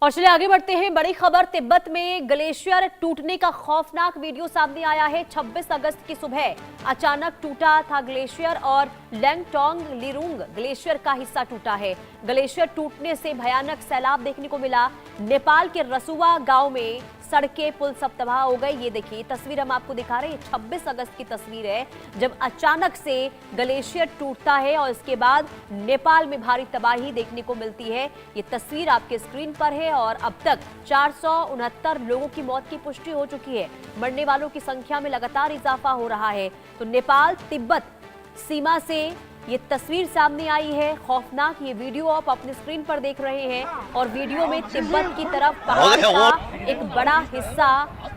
और चलिए आगे बढ़ते हैं। बड़ी खबर, तिब्बत में ग्लेशियर टूटने का खौफनाक वीडियो सामने आया है। 26 अगस्त की सुबह अचानक टूटा था ग्लेशियर और लैंगटोंग लिरुंग ग्लेशियर का हिस्सा टूटा है। ग्लेशियर टूटने से भयानक सैलाब देखने को मिला। नेपाल के रसुआ गांव में सड़कें पुल सब तबाह हो गए। ये देखिए तस्वीर हम आपको दिखा रहे हैं, 26 अगस्त की तस्वीर है जब अचानक से ग्लेशियर टूटता है और इसके बाद नेपाल में भारी तबाही देखने को मिलती है। ये तस्वीर आपके स्क्रीन पर है और अब तक 469 लोगों की मौत की पुष्टि हो चुकी है। मरने वालों की संख्या में लगातार इजाफा हो रहा है। तो नेपाल तिब्बत सीमा से ये तस्वीर सामने आई है, खौफनाक। ये वीडियो आप अपने स्क्रीन पर देख रहे हैं और वीडियो में तिब्बत की तरफ पहाड़ का एक बड़ा हिस्सा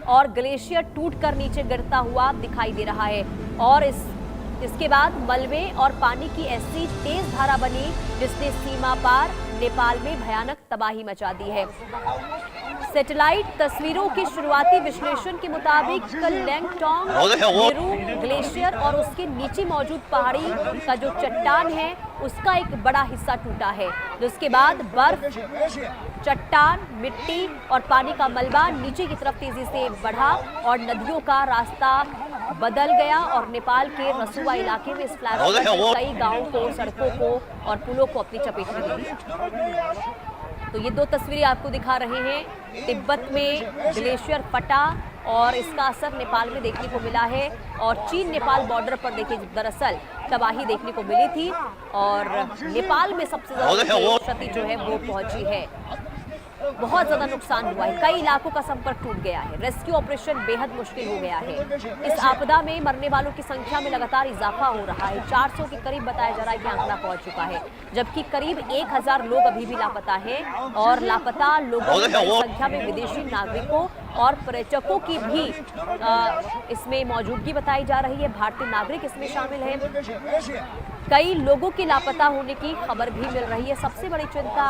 और ग्लेशियर टूटकर नीचे गिरता हुआ दिखाई दे रहा है। और इसके बाद मलबे और पानी की ऐसी तेज धारा बनी जिसने सीमा पार नेपाल में भयानक तबाही मचा दी है। सैटेलाइट तस्वीरों के शुरुआती विश्लेषण के मुताबिक लैंगटोंग लिरुंग ग्लेशियर और उसके नीचे मौजूद पहाड़ी का जो चट्टान है उसका एक बड़ा हिस्सा टूटा है, जिसके बाद बर्फ, चट्टान, मिट्टी और पानी का मलबा नीचे की तरफ तेजी से बढ़ा और नदियों का रास्ता बदल गया और नेपाल के रसुआ इलाके में इस फ्लैश ने कई गांवों को, सड़कों को और पुलों को अपनी चपेट में ले लिया। तो ये दो तस्वीरें आपको दिखा रहे हैं। तिब्बत में ग्लेशियर फटा और इसका असर नेपाल में देखने को मिला है और चीन नेपाल बॉर्डर पर देखिए दरअसल तबाही देखने को मिली थी और नेपाल में सबसे ज्यादा क्षति जो है वो पहुंची है। बहुत ज्यादा नुकसान हुआ है, कई इलाकों का संपर्क टूट गया है, रेस्क्यू ऑपरेशन बेहद मुश्किल हो गया है। इस आपदा में मरने वालों की संख्या में लगातार इजाफा हो रहा है। 400 के करीब बताया जा रहा है कि आंकड़ा पहुंच चुका है, जबकि करीब 1000 लोग अभी भी लापता हैं और लापता लोगों की संख्या में विदेशी नागरिकों और पर्यटकों की भी इसमें मौजूदगी बताई जा रही है। भारतीय नागरिक इसमें शामिल है। कई लोगों के लापता होने की खबर भी मिल रही है। सबसे बड़ी चिंता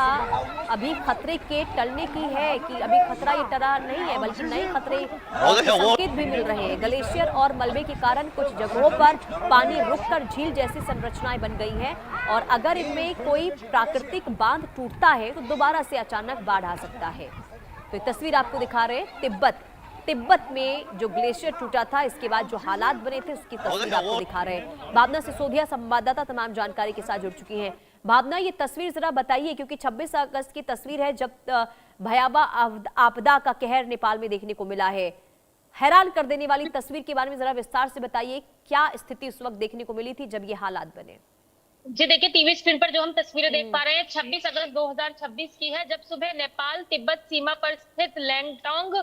अभी खतरे के टलने की है कि अभी खतरा ये टला नहीं है बल्कि नए खतरे संकेत भी मिल रहे हैं। ग्लेशियर और मलबे के कारण कुछ जगहों पर पानी रुककर झील जैसी संरचनाएं बन गई हैं और अगर इनमें कोई प्राकृतिक बांध टूटता है तो दोबारा से अचानक बाढ़ आ सकता है। तो ये तस्वीर आपको दिखा रहे हैं तिब्बत में जो ग्लेशियर टूटा था, इसके बाद जो हालात बने थे उसकी तस्वीर आपको दिखा रहे हैं। भावना सिसोदिया संवाददाता तमाम जानकारी के साथ जुड़ चुकी हैं। भावना, ये तस्वीर जरा बताइए क्योंकि 26 अगस्त की तस्वीर है जब भयावह आपदा का कहर नेपाल में देखने को मिला है। हैरान कर देने वाली तस्वीर के बारे में जरा विस्तार से बताइए, क्या स्थिति उस वक्त देखने को मिली थी जब ये हालात बने? जी देखिए, टीवी स्क्रीन पर जो हम तस्वीरें देख पा रहे हैं 26 अगस्त 2026 की है, जब सुबह नेपाल तिब्बत सीमा पर स्थित लैंगटोंग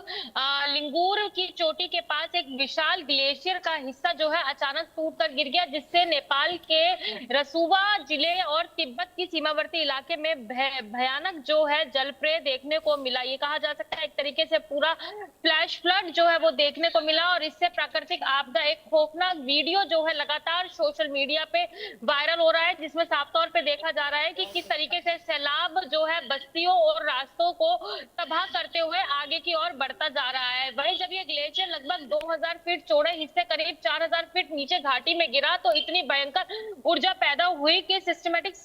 लिंगूर की चोटी के पास एक विशाल ग्लेशियर का हिस्सा जो है अचानक टूटकर गिर गया, जिससे नेपाल के रसुआ जिले और तिब्बत की सीमावर्ती इलाके में भयानक जो है जलप्रलय देखने को मिला। ये कहा जा सकता है एक तरीके से पूरा फ्लैश फ्लड जो है वो देखने को मिला और इससे प्राकृतिक आपदा एक खौफनाक वीडियो जो है लगातार सोशल मीडिया पे वायरल हो रहा है, जिसमें साफ तौर पे देखा जा रहा है कि किस तरीके से सैलाब जो है बस्तियों और रास्तों को तबाह करते हुए आगे की ओर बढ़ता जा रहा है। वहीं जब ये ग्लेशियर लगभग 2000 फीट चौड़े हिस्से करीब 4000 फीट नीचे घाटी में गिरा तो इतनी भयंकर ऊर्जा पैदा हुई कि सिस्टमेटिक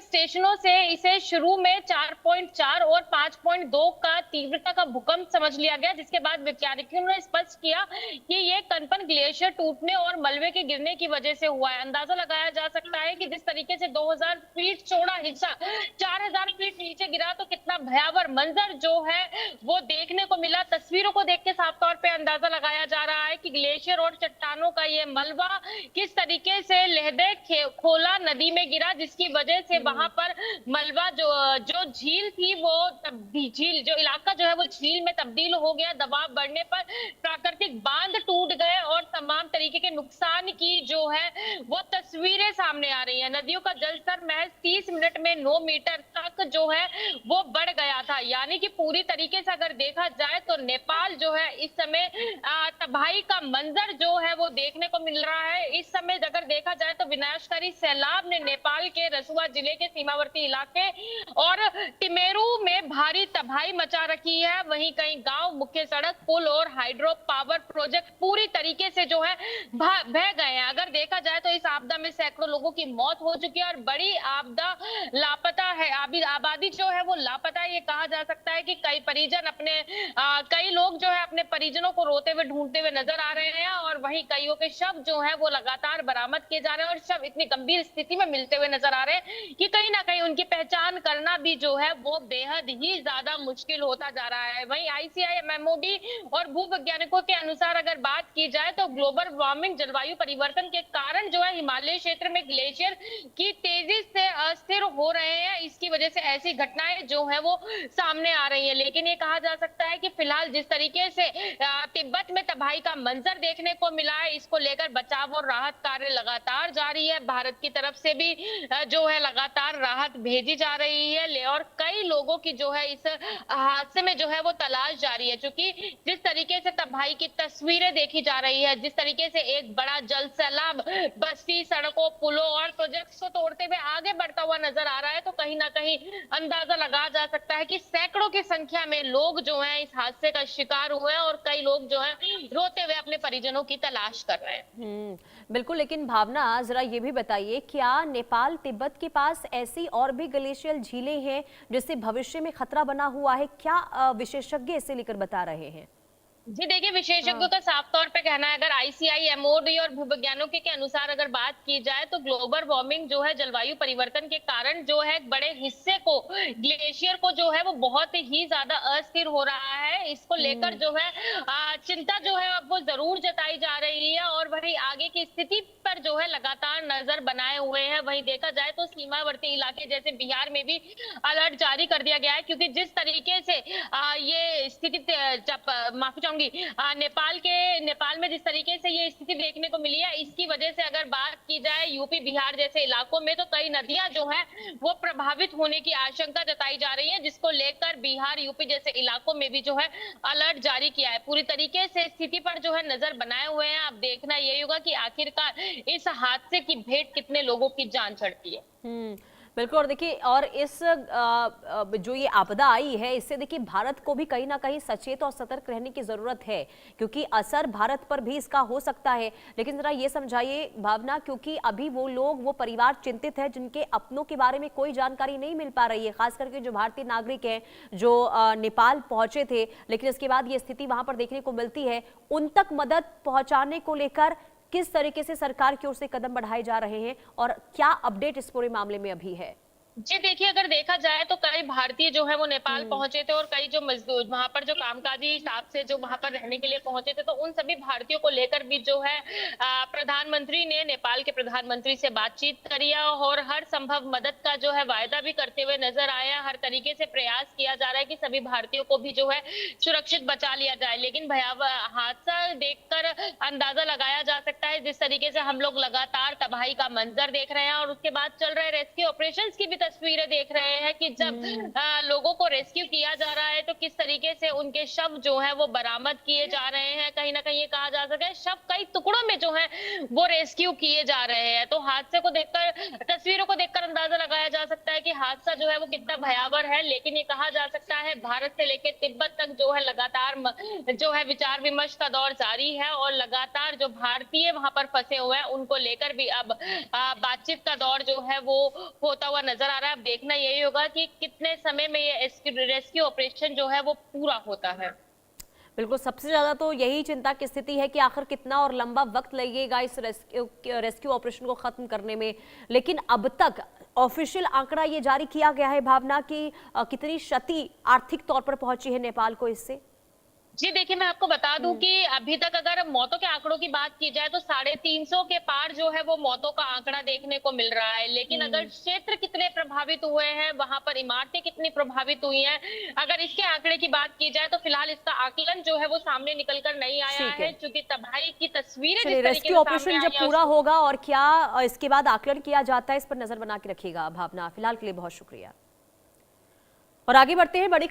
स्टेशनों से इसे शुरू में 4.4 और 5.2 का तीव्रता का भूकंप समझ लिया गया, जिसके बाद वैज्ञानिकों ने स्पष्ट किया कि ये कंपन ग्लेशियर टूटने और मलबे के गिरने की वजह से हुआ है। अंदाजा लगाया जा सकता है कि जिस तरीके से 2000 फीट चौड़ा हिस्सा 4000 फीट नीचे गिरा तो कितना भयावह मंजर जो है वो देखने को मिला। तस्वीरों को देख के साफ तौर पे अंदाजा लगाया जा रहा है कि ग्लेशियर और चट्टानों का ये मलबा किस तरीके से लहदे खोला नदी में गिरा, जिसकी वजह से वहां पर मलबा जो झील थी वो झील जो इलाका जो है वो झील में तब्दील हो गया। दबाव बढ़ने पर प्राकृतिक बांध टूट गए और तमाम तरीके के नुकसान की जो है वो तस्वीरें सामने आ रही है। नदियों का जलस्तर महज 30 मिनट में 9 मीटर तक जो है वो बढ़ गया था, यानी कि पूरी तरीके से अगर देखा जाए तो नेपाल जो है इस समय तबाही का मंजर जो है वो देखने को मिल रहा है। इस समय अगर देखा जाए तो विनाशकारी सैलाब ने नेपाल के रसुआ जिले के सीमावर्ती इलाके और टिमेरू में भारी तबाही मचा रखी है। वहीं कई गांव, मुख्य सड़क, पुल और हाइड्रो पावर प्रोजेक्ट पूरी तरीके से जो है बह गए हैं। देखा जाए तो इस आपदा में सैकड़ों लोगों की मौत हो चुकी है और बड़ी आपदा लापता है। आबादी जो है वो लापता है। ये कहा जा सकता है कि कई परिजन कई लोग जो है अपने परिजनों को रोते हुए ढूंढते हुए नजर आ रहे हैं, और वहीं कईयों के शव जो है वो लगातार बरामद किए जा रहे हैं, और शव इतनी गंभीर स्थिति में मिलते हुए नजर आ रहे हैं कि कहीं ना कहीं उनकी पहचान करना भी जो है वो बेहद ही ज्यादा मुश्किल होता जा रहा है। वहीं ICIMOD और भूवैज्ञानिकों के अनुसार अगर बात की जाए तो ग्लोबल वार्मिंग, जलवायु परिवर्तन के कारण जो है हिमालय क्षेत्र में ग्लेशियर की तेजी से अस्थिर हो रहे हैं। इसकी वजह से ऐसी घटनाएं जो है वो सामने आ रही है। लेकिन ये कहा जा सकता है कि फिलहाल जिस तरीके से तिब्बत में तबाही का मंजर देखने को मिला है, इसको लेकर बचाव और राहत कार्य लगातार जारी है। भारत की तरफ से भी जो है लगातार राहत भेजी जा रही है, और कई लोगों की जो है इस हादसे में जो है वो तलाश जारी है। क्योंकि जिस तरीके से तबाही की तस्वीरें देखी जा रही है, जिस तरीके से एक बड़ा जल सैलाब बस्ती, सड़कों, पुलों और प्रोजेक्ट्स को तोड़ते हुए आगे बढ़ता हुआ नजर आ रहा है, तो कहीं ना कहीं अंदाजा लगाया जा सकता है कि सैकड़ों की संख्या में लोग जो हैं इस हादसे का शिकार हुए हैं, और कई लोग जो है रोते हुए अपने परिजनों की तलाश कर रहे हैं। बिल्कुल, लेकिन भावना जरा ये भी बताइए, क्या नेपाल तिब्बत के पास ऐसी और भी ग्लेशियल झीलें हैं जिससे भविष्य में खतरा बना हुआ है? क्या विशेषज्ञ इसे लेकर बता रहे हैं? जी देखिए, विशेषज्ञों का साफ तौर पे कहना है, अगर ICIMOD और भूवैज्ञानिकों के अनुसार अगर बात की जाए तो ग्लोबल वार्मिंग जो है, जलवायु परिवर्तन के कारण जो है बड़े हिस्से को, ग्लेशियर को जो है वो बहुत ही ज्यादा अस्थिर हो रहा है। इसको लेकर जो है चिंता जो है अब वो जरूर जताई जा रही है, और वही आगे की स्थिति पर जो है लगातार नजर बनाए हुए हैं। वहीं देखा जाए तो सीमावर्ती इलाके जैसे बिहार में भी अलर्ट जारी कर दिया गया है, क्योंकि जिस तरीके से ये स्थिति माफी चाहूंगी, नेपाल में जिस तरीके से ये स्थिति देखने को मिली है, इसकी वजह से अगर बात की जाए यूपी, बिहार जैसे इलाकों में, तो कई नदियां जो है वो प्रभावित होने की आशंका जताई जा रही है, जिसको लेकर बिहार, यूपी जैसे इलाकों में भी जो है अलर्ट जारी किया है। पूरी तरीके से स्थिति पर जो है नजर बनाए हुए हैं। अब देखना यही होगा कि आखिरकार इस हादसे की भेंट कितने लोगों की जान चढ़ती है। बिल्कुल, और देखिए, और इस जो ये आपदा आई है, इससे देखिए भारत को भी कहीं ना कहीं सचेत और सतर्क रहने की जरूरत है, क्योंकि असर भारत पर भी इसका हो सकता है। लेकिन जरा ये समझाइए भावना, क्योंकि अभी वो लोग, वो परिवार चिंतित है जिनके अपनों के बारे में कोई जानकारी नहीं मिल पा रही है, खास करके जो भारतीय नागरिक हैं जो नेपाल पहुंचे थे, लेकिन इसके बाद ये स्थिति वहां पर देखने को मिलती है। उन तक मदद पहुंचाने को लेकर किस तरीके से सरकार की ओर से कदम बढ़ाए जा रहे हैं, और क्या अपडेट इस पूरे मामले में अभी है? जी देखिए, अगर देखा जाए तो कई भारतीय जो है वो नेपाल पहुंचे थे, और कई जो मजदूर वहां पर जो कामकाजी हिसाब से जो वहां पर रहने के लिए पहुंचे थे, तो उन सभी भारतीयों को लेकर भी जो है प्रधानमंत्री ने नेपाल के प्रधानमंत्री से बातचीत करी है, और हर संभव मदद का जो है वायदा भी करते हुए नजर आया। हर तरीके से प्रयास किया जा रहा है कि सभी भारतीयों को भी जो है सुरक्षित बचा लिया जाए। लेकिन भयावह हादसा देखकर अंदाजा लगाया जा सकता है, जिस तरीके से हम लोग लगातार तबाही का मंजर देख रहे हैं, और उसके बाद चल रहे रेस्क्यू ऑपरेशंस की भी तस्वीरें देख रहे हैं कि जब लोगों को रेस्क्यू किया जा रहा है, तो किस तरीके से उनके शव जो है वो बरामद किए जा रहे हैं। कहीं ना कहीं ये कहा जा सकता है शव कई टुकड़ों में जो है वो रेस्क्यू किए जा रहे हैं। तो हादसे को देखकर, तस्वीरों को देखकर अंदाजा लगाया जा सकता है कि हादसा जो है वो कितना भयावह है। लेकिन ये कहा जा सकता है भारत से लेकर तिब्बत तक जो है लगातार जो है विचार विमर्श का दौर जारी है, और लगातार जो भारतीय वहां पर फंसे हुए हैं उनको लेकर भी अब बातचीत का दौर जो है वो होता हुआ नजर आ रहा है। अब देखना यही होगा कि कितने समय में ये रेस्क्यू ऑपरेशन जो है वो पूरा होता है। बिल्कुल, सबसे ज्यादा तो यही चिंता की स्थिति है कि आखिर कितना और लंबा वक्त लगेगा इस रेस्क्यू ऑपरेशन को खत्म करने में। लेकिन अब तक ऑफिशियल आंकड़ा ये जारी किया गया है भावना की कितनी क्षति आर्थिक तौर पर पहुंची है नेपाल को इससे? जी देखिए, मैं आपको बता दूं कि अभी तक अगर मौतों के आंकड़ों की बात की जाए तो 350 के पार जो है वो मौतों का आंकड़ा देखने को मिल रहा है। लेकिन अगर क्षेत्र कितने प्रभावित हुए हैं, वहां पर इमारतें कितनी प्रभावित हुई हैं, अगर इसके आंकड़े की बात की जाए तो फिलहाल इसका आकलन जो है वो सामने निकल कर नहीं आया है, क्योंकि तबाही की तस्वीरें रेस्क्यू ऑपरेशन जब पूरा होगा और क्या इसके बाद आकलन किया जाता है, इस पर नजर बना के रखिएगा भावना। फिलहाल के लिए बहुत शुक्रिया। और आगे बढ़ते हैं बड़ी